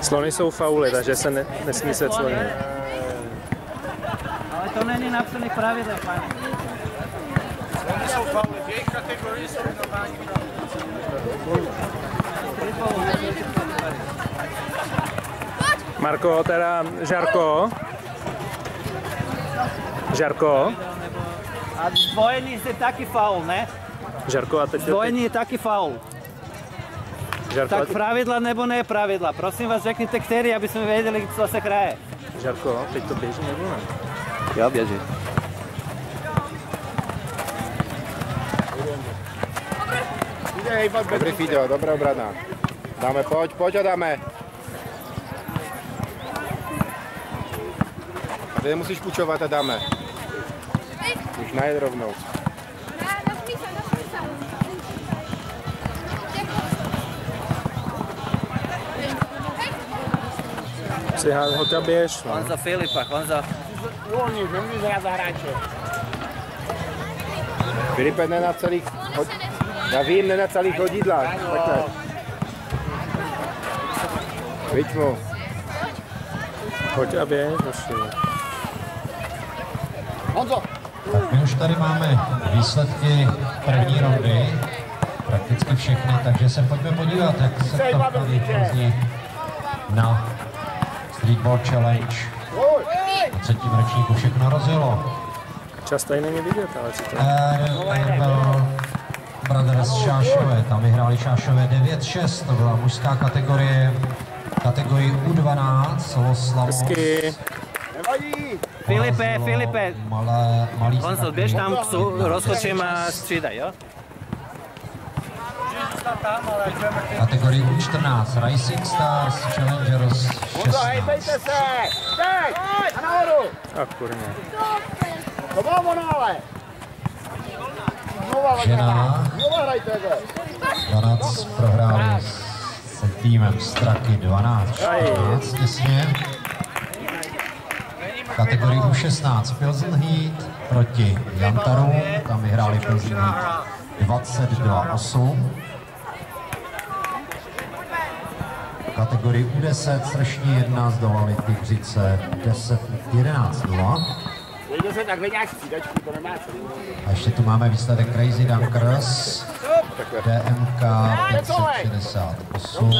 Slony jsou fauly, takže se nesmí se slonit. Ale to není napsané v pravidlech, pane. Slony jsou fauly, v jejich kategorii jsou normální pravidla. Marko, teda Žarko. Žarko. A zdvojený je taky faul, ne? Žarko, a teď... Zdvojený je taky faul. Žarko, Tak pravidla nebo ne pravidla? Prosím vás, řekněte který, aby jsme věděli, co se hraje. Žarko, teď to běží nebo ne? Jo, běží. Dobrý Fido, dobrá obrana. Dáme, pojď a dáme. A ty nemusíš půjčovat a dáme. Už najed rovnou. Si hoďa běž. Honza Filipa, Honza. Uvolníš, nemůžeš hrát za hráče. Filipe, ne na celých... Já vím, ne na celých chodidlách. Takhle. Vyď mu. Hoď a běž, hoši. Honzo! Tak my už tady máme výsledky první rondy, prakticky všechny, takže se pojďme podívat, jak se to tady v Plzni na Streetball Challenge na třetím ročníku všechno rozjelo. Čas tady není vidět, ale co to Brothers Šášové, tam vyhráli Šášové 9-6, to byla mužská kategorie, kategorii U12, Soloslamos. Filipe. Honzo, běž tam k rozhodčím a střídaj, jo? Kategorii U14, Rising Stars, Challengers 16. Hejbejte se! Teď! A nahoru! A kurně. To bylo ono ale! Žena 12 prohráli se týmem Straky 12-14 těsně. Kategorii U16 Pilsen Heat proti Jantaru, tam vyhráli Pilsen Heat 22-8. Kategorii U10 Sršní 1 zdolali Tygřice 10-11-0. A ještě tu máme výsledek Crazy Dunkers, DMK 568,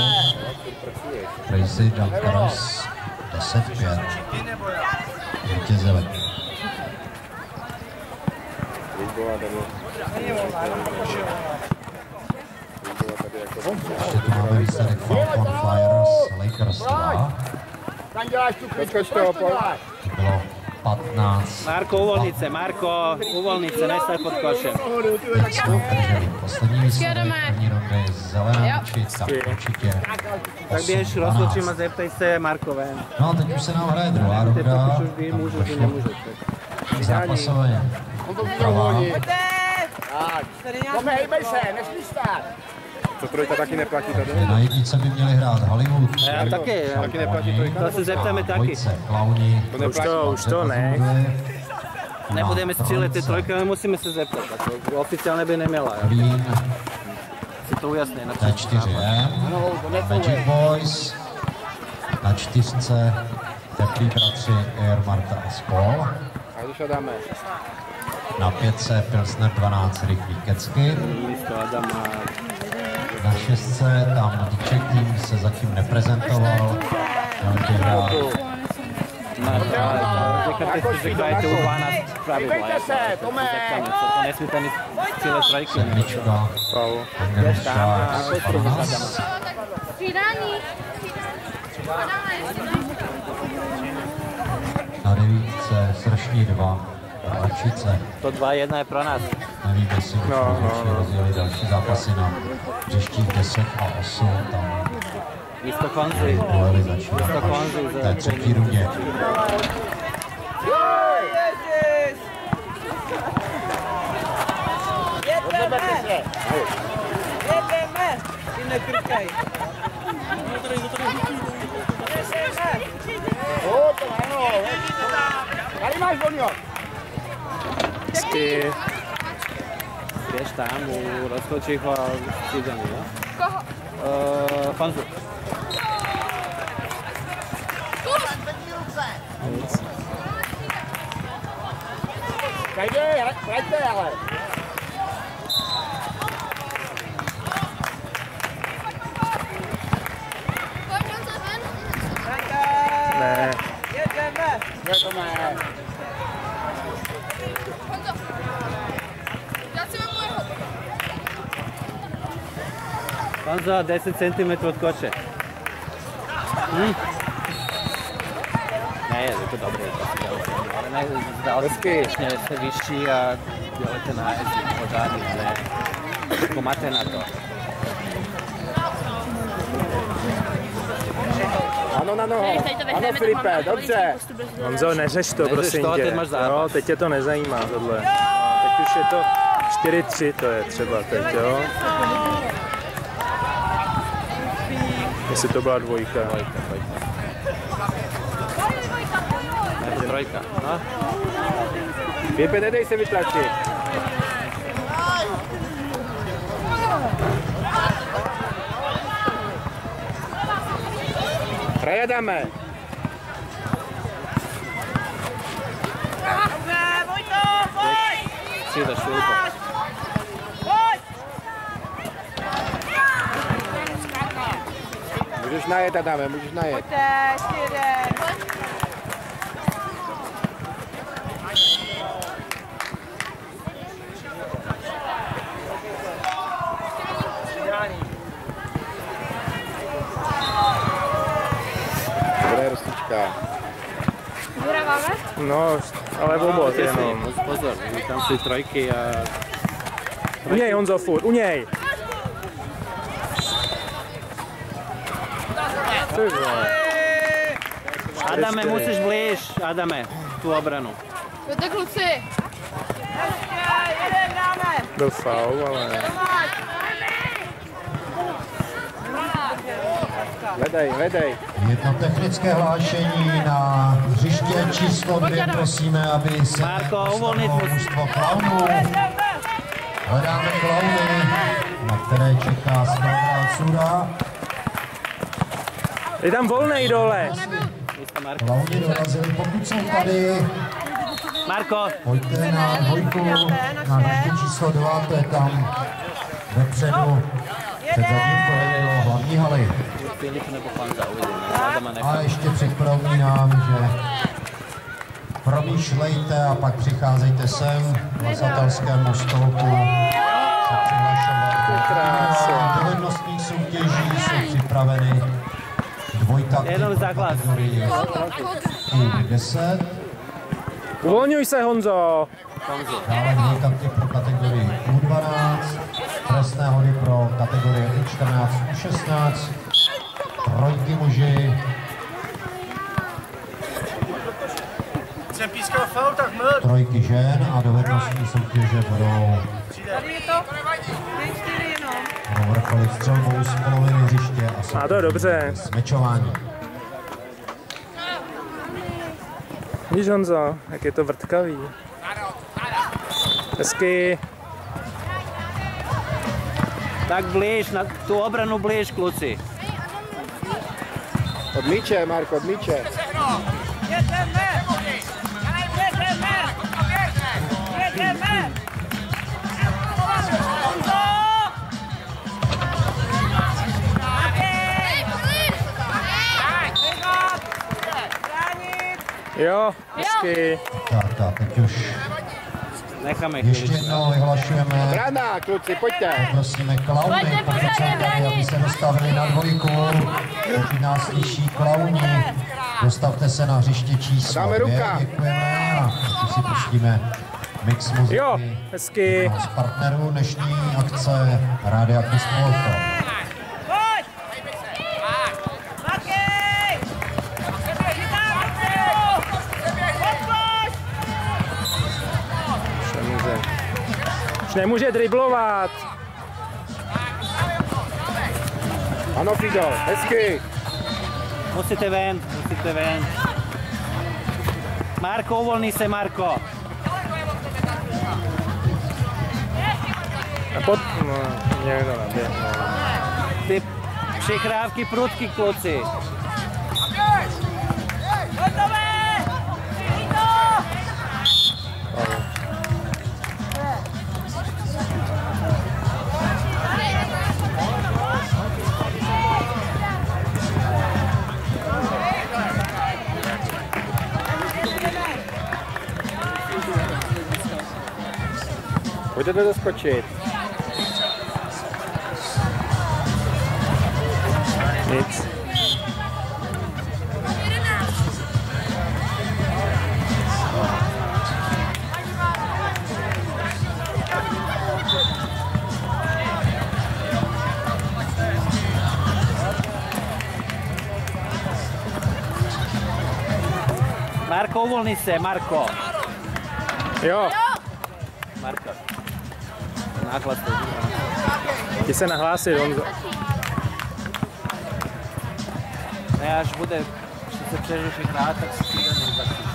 Crazy Dunkers 10-5, vítězili. Ještě tu máme výsledek Falcon Flyers, Lakers 2. To bylo 15. Marko, uvolnit se, nestaň pod košem. Teď jsme drželi poslední výsledek první rondy, zelená učica, určitě. Tak běž rozhodčím a zeptej se Markové. No, teď už se nám hraje druhá ronda. Můžu, ty nemůžeš. Zápasové pravá. Tome, hejbej se, nesmíš stát. Co trojka taky neplatí tady? Na jednice by měli hrát Hollywood. Já taky. Taky neplatí trojka? To se zeptáme taky. Dvojce, Klauni. Už to ne. Nebudeme střílet ty trojky, ale musíme se zeptat. Oficiálně by neměla. Green. Si to ujasně. T4M. Magic Boys. Na 4 Teplí bratři Air Marta a spol. A když dáme. Na 5 Pilsner 12 Rychlý kecky. Na 6 tam Díček tým se zatím neprezentoval. Řekajte u 12 pravidla. Tome! To nesmíte mít cíle trojky. Sedmička. Angerus Sharks 12. Na 9 Sršní 2. Valčice. To 2-1 je pro nás. Nevím, jestli už rozjeli další zápasy na hřištích 10 a 8. Tam Místo Konzy. duely začínají až v té třetí rundě. Jedeme! Ty nekrkaj. Tady máš volňo. Běž tam u rozhodčího střídání, jo? Koho? Fanzu. Nic. Hrajte, ale. Ne. Jedeme. Honzo, 10 cm od koče. Ne, je to dobré, ale ne, zdal skutečně se vyšší a dělejte na jezdí pořádný, ne. Komate na to. Ano, na noho. Ano, Filipe, dobře. Honzo, neřeš to, Neřeš prosím to, tě. teď máš zápas. Jo, teď tě to nezajímá, tohle. No, teď už je to 4-3, to je třeba teď, jo. Jestli to byla dvojka. Ne, to trojka. No. Filipe, nedej se vytlačit. Prejedeme. Přijde švilko. Můžeš najet, Adame, můžeš najet. Dobré rostička. Vyhráváme? No, ale obod jenom. Pozor, tam jsou trojky a... U něj, Honzo, furt, u něj. Ty vole. Adame, musíš blíž, Adame, tu obranu. Pojďte kluci. Byl faul, ale... Hledej. Jedno technické hlášení na hřiště číslo 2. Prosíme, aby se Marko, uvolnit mužstvo klaunů. Hledáme klauny, na které čeká Slavná Cura. Je tam volnej dole. Klauny dorazili, pokud jsou tady. Marko, Pojďte na dvojku, na hřiště číslo 2, to je tam vepředu před zadním do hlavní haly. Filip nebo Honza, uvidíme. Adama A nechám. ještě připomínám, že promýšlejte a pak přicházejte sem k hlasatelskému stolku se přihlašovat. Do dovednostních soutěží jsou připraveny dvojtakty Jenom pro základ. kategorii U10, Uvolňuj se, Honzo. dále dvojtakty pro kategorii U12, trestné hody pro kategorie U14, U16, trojky muži, Jsem pískal faul, tak mrt. trojky žen a dovednostní soutěže budou vrcholit střelbou z poloviny hřiště A to je dobře. smečování. Víš, Honzo, jak je to vrtkavý. Hezky. Tak blíž, na tu obranu blíž, kluci. Od míče, Marko, od míče. Jo, hezky. Tak a teď už Necháme ještě chvíli. jednou vyhlašujeme, Brana, kluci, pojďte. prosíme klauny, pokud jsou tady, aby se dostavili na dvojku. Pokud nás slyší klauni, dostavte se na hřiště číslo Dáme 2. ruka. Děkujeme a teď si pustíme mix muziky. Jo, hezky. Z partnerů dnešní akce Rádia Kistolko. Už nemůže driblovat. Ano, Fido, hezky. Musíte ven, musíte ven. Marko, uvolni se, Marko. A pot... No, někdo naběhne. Ty přihrávky prudky, kluci. Hotové! Pojďte doskočit. Nic. Marko, uvolni se, Marko. Jo. Marko. Nahlas to. Jdi se nahlásit, Honzo. Ne, až se přeruší hrát, tak si přijde nejzačít.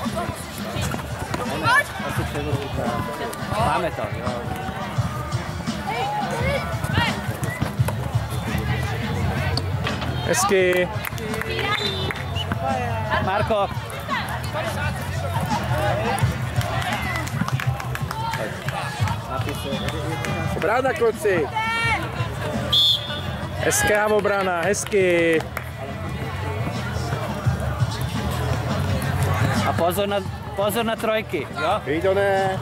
Ne, až se přeruší hrát. Máme to, jo. Hezky. Marko. Obrana, kluci. Hezká obrana, hezky. A pozor na trojky, jo? Výborné.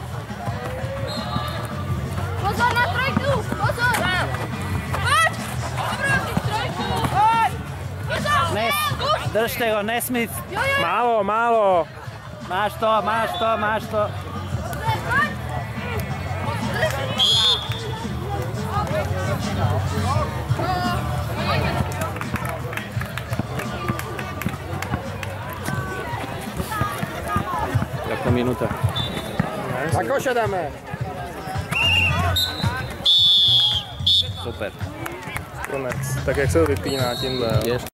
Pozor na trojku! Pozor! Pojď! Obrátí trojku! Pojď! Držte ho, nesmí. Málo, málo. Máš to. Jako minuta. Na koše jdeme. Super. Konec. Tak jak se to vypíná tímhle, jo?